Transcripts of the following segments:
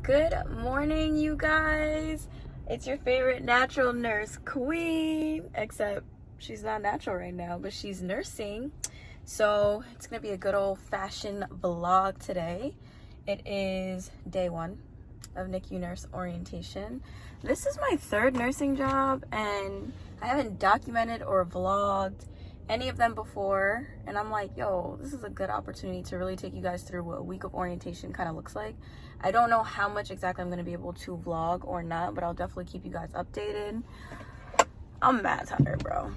Good morning, you guys. It's your favorite natural nurse queen, except she's not natural right now, but she's nursing. So it's gonna be a good old-fashioned vlog today. It is day one of NICU nurse orientation. This is my third nursing job, and I haven't documented or vlogged any of them before, and I'm like, yo, this is a good opportunity to really take you guys through what a week of orientation kind of looks like. I don't know how much exactly I'm going to be able to vlog or not, but I'll definitely keep you guys updated. I'm mad tired, bro.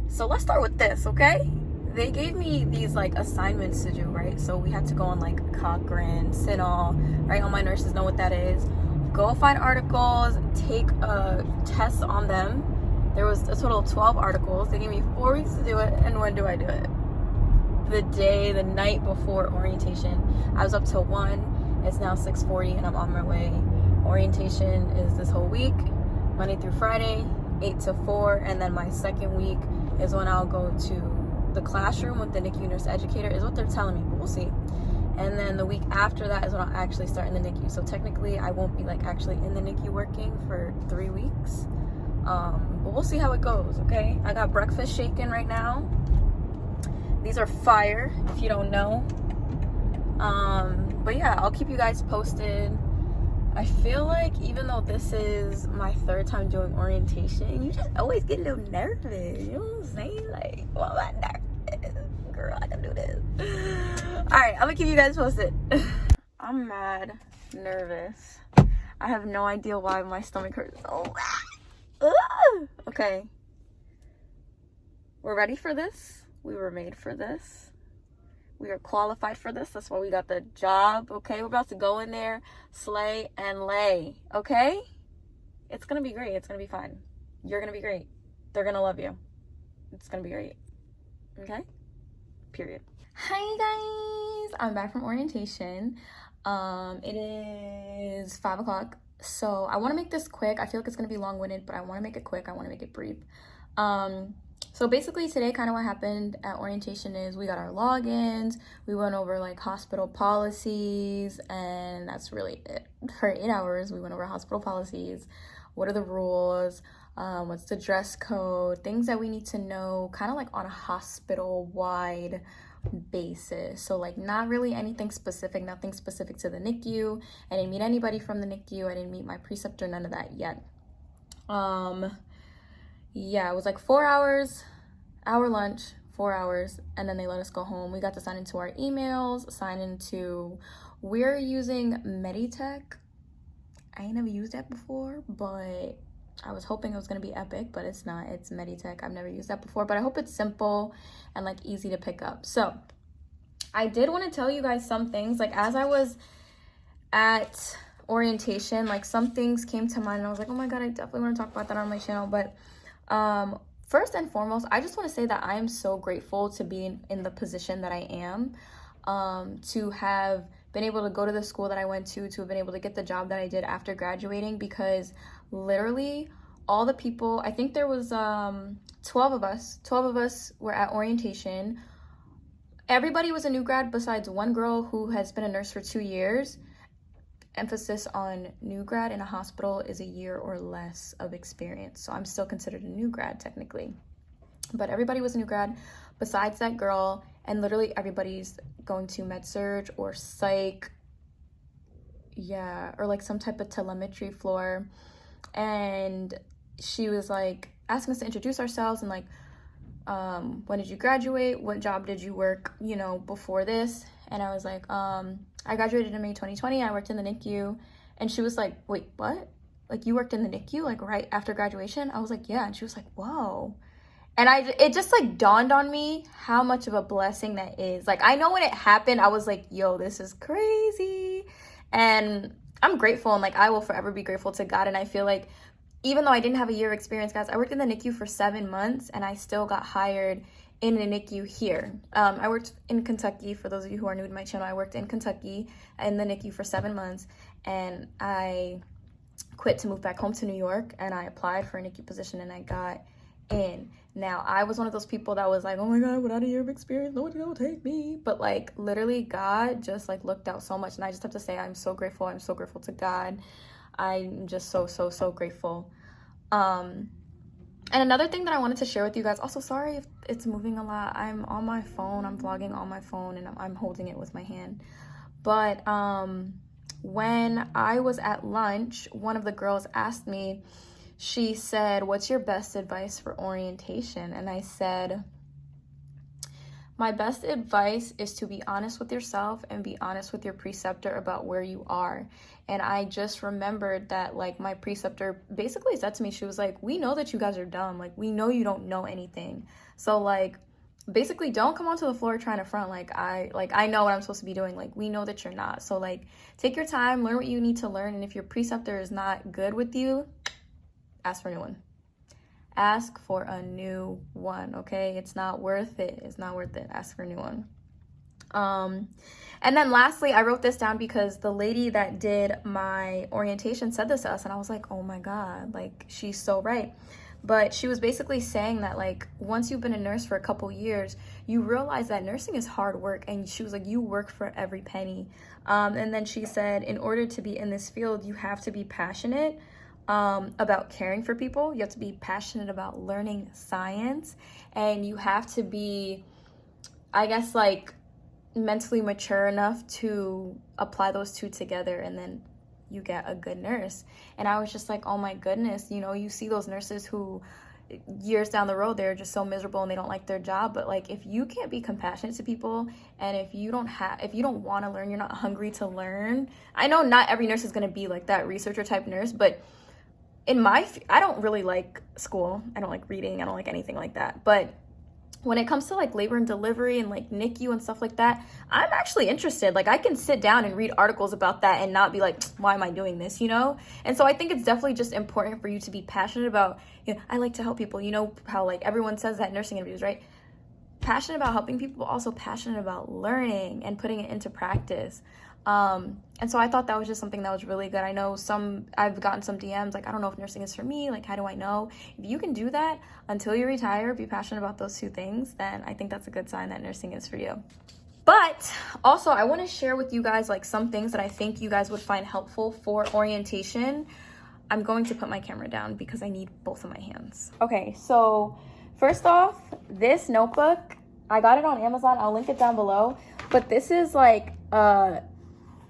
So let's start with this, okay? They gave me these like assignments to do, right? So we had to go on like Cochrane, CINAHL, right? All my nurses know what that is. Go find articles, take a test on them. There was a total of 12 articles. They gave me 4 weeks to do it. And when do I do it? The night before orientation. I was up till 1. It's now 6:40 and I'm on my way. Orientation is this whole week, Monday through Friday, 8 to 4. And then my second week is when I'll go to the classroom with the NICU nurse educator, is what they're telling me, but we'll see. And then the week after that is when I'll actually start in the NICU. So technically I won't be like actually in the NICU working for 3 weeks. But we'll see how it goes, okay? I got breakfast shaking right now. These are fire, if you don't know. But yeah, I'll keep you guys posted. I feel like even though this is my third time doing orientation, you just always get a little nervous. You know what I'm saying? Like, well, I'm nervous. Girl, I can do this. All right, I'm gonna keep you guys posted. I'm mad nervous. I have no idea why my stomach hurts so bad. Okay, we're ready for this. We were made for this. We are qualified for this. That's why we got the job. Okay, we're about to go in there, slay and lay. Okay, it's gonna be great. It's gonna be fun. You're gonna be great. They're gonna love you. It's gonna be great. Okay, period. Hi guys, I'm back from orientation. It is 5 o'clock. So I want to make this quick. I feel like it's going to be long-winded, but I want to make it quick. I want to make it brief. So basically today kind of what happened at orientation is we got our logins. We went over like hospital policies, and that's really it. For 8 hours, we went over hospital policies. What are the rules? What's the dress code? Things that we need to know kind of like on a hospital-wide basis. So like not really anything specific, nothing specific to the NICU. I didn't meet anybody from the NICU. I didn't meet my preceptor, none of that yet. Yeah, it was like 4 hours, hour lunch, 4 hours, and then they let us go home. We got to sign into our emails, we're using Meditech. I ain't never used that before, but I was hoping it was going to be Epic, but it's not. It's Meditech. I've never used that before, but I hope it's simple and like easy to pick up. So I did want to tell you guys some things. Like as I was at orientation, like some things came to mind and I was like, oh my God, I definitely want to talk about that on my channel. But first and foremost, I just want to say that I am so grateful to be in the position that I am, to have been able to go to the school that I went to have been able to get the job that I did after graduating, because literally all the people, I think there was 12 of us were at orientation. Everybody was a new grad besides one girl who has been a nurse for 2 years. Emphasis on new grad in a hospital is a year or less of experience. So I'm still considered a new grad technically. But everybody was a new grad besides that girl, and literally everybody's going to med surg or psych, yeah, or like some type of telemetry floor. And she was like asking us to introduce ourselves and like, when did you graduate? What job did you work, you know, before this? And I was like, I graduated in May 2020. I worked in the NICU. And she was like, wait, what? Like you worked in the NICU like right after graduation? I was like, yeah. And she was like, whoa. And it just like dawned on me how much of a blessing that is. Like I know when it happened, I was like, yo, this is crazy. And I'm grateful, and like I will forever be grateful to God. And I feel like even though I didn't have a year of experience, guys, I worked in the NICU for 7 months and I still got hired in the NICU here. I worked in Kentucky. For those of you who are new to my channel, I worked in Kentucky in the NICU for 7 months, and I quit to move back home to New York, and I applied for a NICU position and I got in. Now, I was one of those people that was like, oh my God, without a year of experience, nobody's gonna take me. But like literally God just like looked out so much. And I just have to say, I'm so grateful. I'm so grateful to God. I'm just so, so, so grateful. And another thing that I wanted to share with you guys, also sorry if it's moving a lot. I'm on my phone, I'm vlogging on my phone, and I'm holding it with my hand. But when I was at lunch, one of the girls asked me, she said, what's your best advice for orientation? And I said, my best advice is to be honest with yourself and be honest with your preceptor about where you are. And I just remembered that like my preceptor basically said to me, she was like, we know that you guys are dumb. Like, we know you don't know anything. So like, basically don't come onto the floor trying to front like I know what I'm supposed to be doing. Like, we know that you're not. So like, take your time, learn what you need to learn. And if your preceptor is not good with you, ask for a new one. Ask for a new one, okay? It's not worth it. It's not worth it. Ask for a new one. And then lastly, I wrote this down because the lady that did my orientation said this to us, and I was like, oh my God, like, she's so right. But she was basically saying that, like, once you've been a nurse for a couple years, you realize that nursing is hard work. And she was like, you work for every penny. And then she said, in order to be in this field, you have to be passionate about caring for people. You have to be passionate about learning science, and you have to be, I guess, like mentally mature enough to apply those two together, and then you get a good nurse. And I was just like, oh my goodness, you know, you see those nurses who years down the road, they're just so miserable and they don't like their job. But like, if you can't be compassionate to people, and if you don't want to learn, you're not hungry to learn. I know not every nurse is going to be like that researcher type nurse, but I don't really like school. I don't like reading. I don't like anything like that. But when it comes to like labor and delivery and like NICU and stuff like that, I'm actually interested. Like, I can sit down and read articles about that and not be like, why am I doing this, you know? And so I think it's definitely just important for you to be passionate about, you know, I like to help people. You know how like everyone says that in nursing interviews, right? Passionate about helping people, but also passionate about learning and putting it into practice. And so I thought that was just something that was really good. I know I've gotten some DMs, like, I don't know if nursing is for me. Like, how do I know? If you can do that until you retire, be passionate about those two things, then I think that's a good sign that nursing is for you. But also, I want to share with you guys like some things that I think you guys would find helpful for orientation. I'm going to put my camera down because I need both of my hands. Okay, so first off, this notebook, I got it on Amazon. I'll link it down below. But this is like,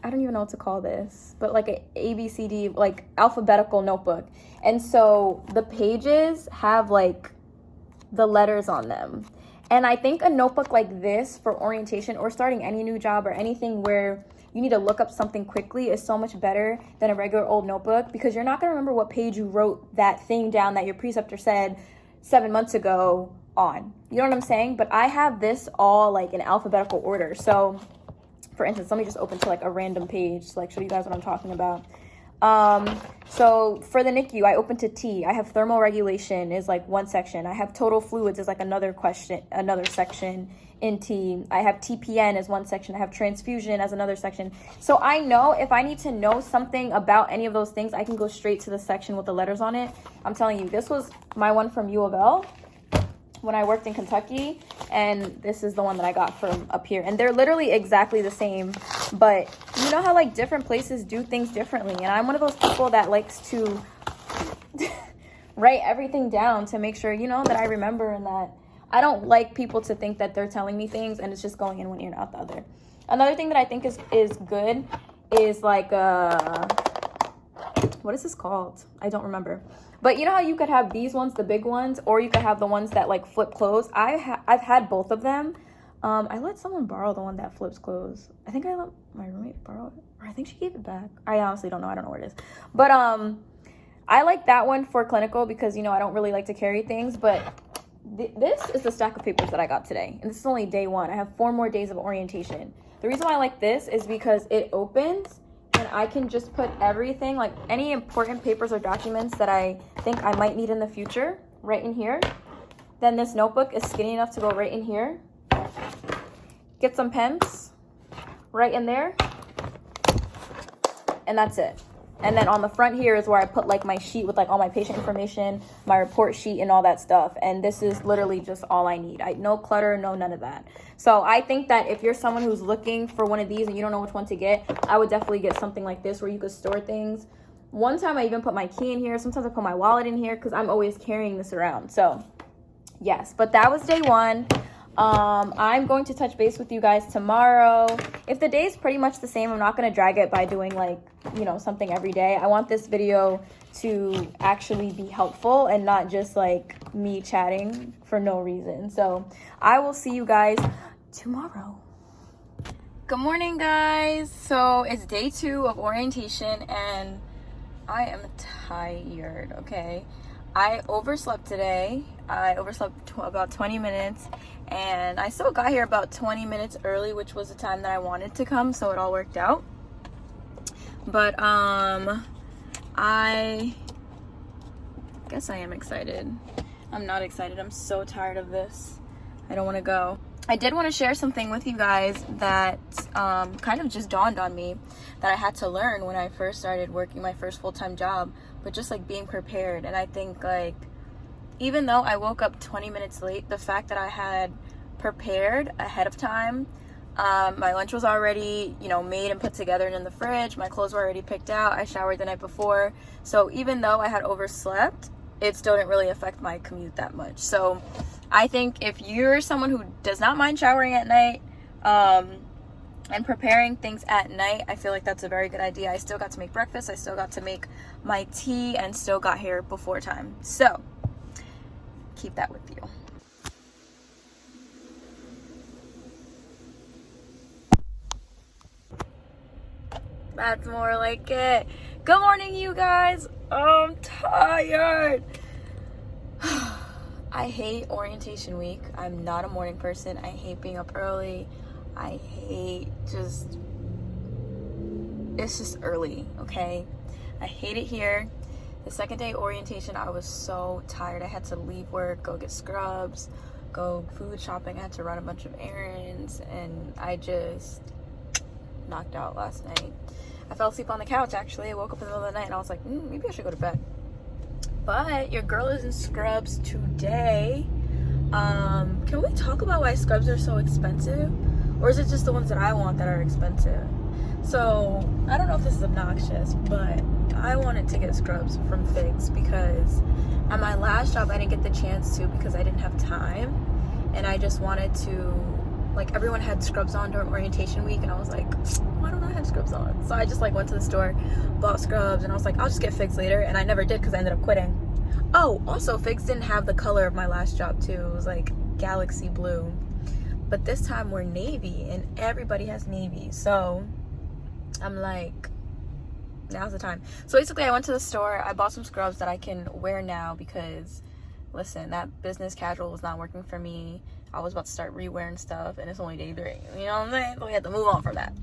I don't even know what to call this, but like a ABCD, like alphabetical notebook. And so the pages have like the letters on them. And I think a notebook like this for orientation or starting any new job or anything where you need to look up something quickly is so much better than a regular old notebook, because you're not going to remember what page you wrote that thing down that your preceptor said 7 months ago on. You know what I'm saying? But I have this all like in alphabetical order. So for instance, let me just open to like a random page to like show you guys what I'm talking about. So for the NICU, I opened to T. I have thermoregulation is like one section. I have total fluids is like another section in T. I have TPN as one section. I have transfusion as another section. So I know if I need to know something about any of those things, I can go straight to the section with the letters on it. I'm telling you, this was my one from U of L when I worked in Kentucky, and this is the one that I got from up here. And they're literally exactly the same, but you know how like different places do things differently, and I'm one of those people that likes to write everything down to make sure, you know, that I remember, and that I don't like people to think that they're telling me things and it's just going in one ear and out the other. Another thing that I think is good is like, what is this called? I don't remember. But you know how you could have these ones, the big ones, or you could have the ones that like flip close. I've had both of them. I let someone borrow the one that flips close. I think I let my roommate borrow it, or I think she gave it back. I honestly don't know. I don't know where it is. But I like that one for clinical because, you know, I don't really like to carry things. But this is the stack of papers that I got today, and this is only day one. I have 4 more days of orientation. The reason why I like this is because it opens, and I can just put everything, like any important papers or documents that I think I might need in the future, right in here. Then this notebook is skinny enough to go right in here. Get some pens right in there. And that's it. And then on the front here is where I put like my sheet with like all my patient information, my report sheet and all that stuff. And this is literally just all I need. No clutter, no none of that. So I think that if you're someone who's looking for one of these and you don't know which one to get, I would definitely get something like this where you could store things. One time I even put my key in here. Sometimes I put my wallet in here because I'm always carrying this around. So yes, but that was day one. I'm going to touch base with you guys tomorrow. If the day is pretty much the same, I'm not going to drag it by doing like, you know, something every day. I want this video to actually be helpful and not just like me chatting for no reason. So I will see you guys tomorrow. Good morning, guys. So it's day 2 of orientation and I am tired, okay? I overslept today. I overslept about 20 minutes and I still got here about 20 minutes early, which was the time that I wanted to come, so it all worked out. But I guess I am excited. I'm not excited. I'm so tired of this. I don't want to go. I did want to share something with you guys that kind of just dawned on me that I had to learn when I first started working my first full-time job, but just like being prepared. And I think like even though I woke up 20 minutes late, the fact that I had prepared ahead of time, my lunch was already, you know, made and put together and in the fridge. My clothes were already picked out. I showered the night before. So even though I had overslept, it still didn't really affect my commute that much. So I think if you're someone who does not mind showering at night and preparing things at night, I feel like that's a very good idea. I still got to make breakfast. I still got to make my tea and still got here before time. So keep that with you. That's more like it. Good morning, you guys. I'm tired. I hate orientation week. I'm not a morning person. I hate being up early. I hate it's just early, okay? I hate it here. The second day orientation, I was so tired. I had to leave work, go get scrubs, go food shopping. I had to run a bunch of errands, and I just knocked out last night. I fell asleep on the couch, actually. I woke up in the middle of the night, and I was like, maybe I should go to bed. But your girl is in scrubs today. Can we talk about why scrubs are so expensive? Or is it just the ones that I want that are expensive? So, I don't know if this is obnoxious, but I wanted to get scrubs from Figs because at my last job, I didn't get the chance to because I didn't have time. And I just wanted to, like, everyone had scrubs on during orientation week, and I was like, why don't I have scrubs on? So I just like went to the store, bought scrubs, and I was like, I'll just get Figs later. And I never did because I ended up quitting. Oh, also Figs didn't have the color of my last job too. It was like galaxy blue. But this time we're navy, and everybody has navy. So I'm like, now's the time. So basically I went to the store, I bought some scrubs that I can wear now because, listen, that business casual was not working for me. I was about to start re-wearing stuff, and it's only day 3. You know what I'm saying? So we had to move on from that.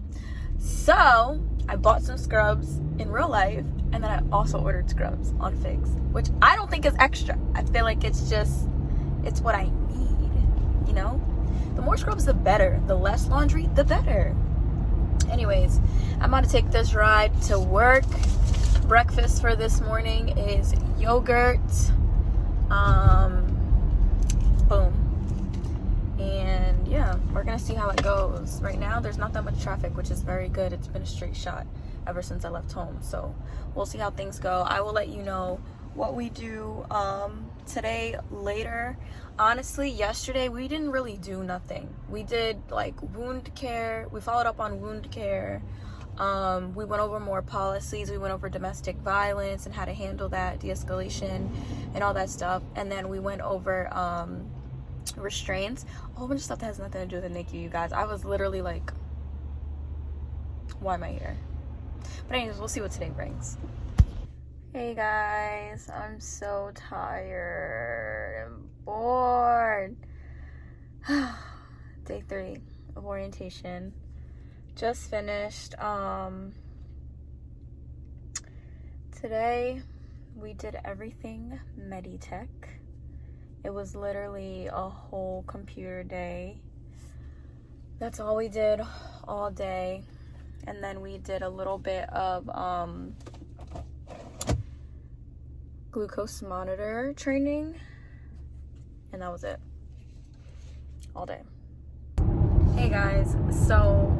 So I bought some scrubs in real life, and then I also ordered scrubs on Figs, which I don't think is extra. I feel like it's what I need, you know? The more scrubs, the better. The less laundry, the better. Anyways, I'm about to take this ride to work. Breakfast for this morning is yogurt. Boom. And yeah, we're gonna see how it goes. Right now there's not that much traffic, which is very good. It's been a straight shot ever since I left home, so we'll see how things go. I will let you know what we do today later. Honestly, yesterday we didn't really do nothing. We did like wound care. We followed up on wound care. We went over more policies. We went over domestic violence and how to handle that, de-escalation and all that stuff. And then we went over restraints, a whole bunch of stuff that has nothing to do with the Nicu, you guys. I was literally like, why am I here? But anyways, we'll see what today brings. Hey guys, I'm so tired and bored. Day 3 of orientation. Just finished. Today we did everything Meditech. It was literally a whole computer day. That's all we did all day. And then we did a little bit of glucose monitor training, and that was it all day. Hey guys, so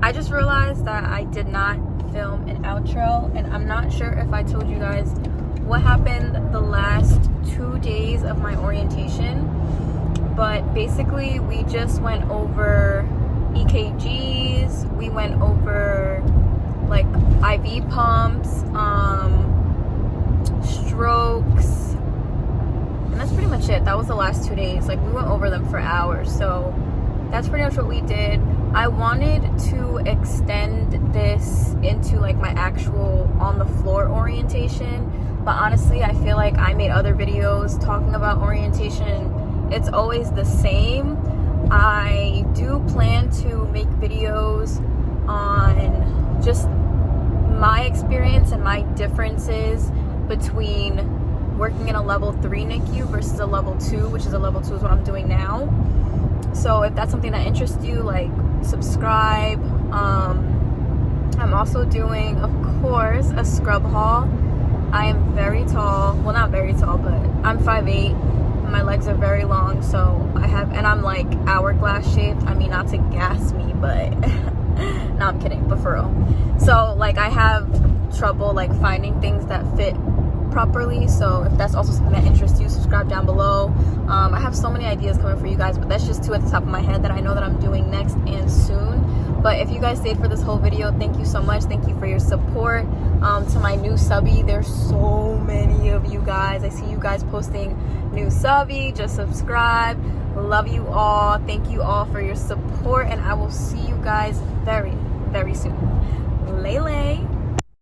I just realized that I did not film an outro, and I'm not sure if I told you guys what happened the last 2 days of my orientation, but basically we just went over EKGs, we went over like IV pumps, strokes, and that's pretty much it. That was the last 2 days. Like, we went over them for hours, so that's pretty much what we did. I wanted to extend this into like my actual on the floor orientation, but honestly I feel like I made other videos talking about orientation. It's always the same. I do plan to make videos on just my experience and my differences between working in a level 3 NICU versus a level 2, which is a level 2 is what I'm doing now. So if that's something that interests you, like, subscribe. I'm also doing, of course, a scrub haul. I am very tall. Well, not very tall, but I'm 5'8", and my legs are very long, so and I'm like hourglass shaped. I mean, not to gas me, but no, I'm kidding, but for real. So like, I have trouble like finding things that fit properly, so if that's also something that interests you, subscribe down below. I have so many ideas coming for you guys, but that's just 2 at the top of my head that I know that I'm doing next and soon. But if you guys stayed for this whole video, thank you so much. Thank you for your support. To my new subby, there's so many of you guys. I see you guys posting new subby. Just subscribe. Love you all. Thank you all for your support, and I will see you guys very, very soon. Lay.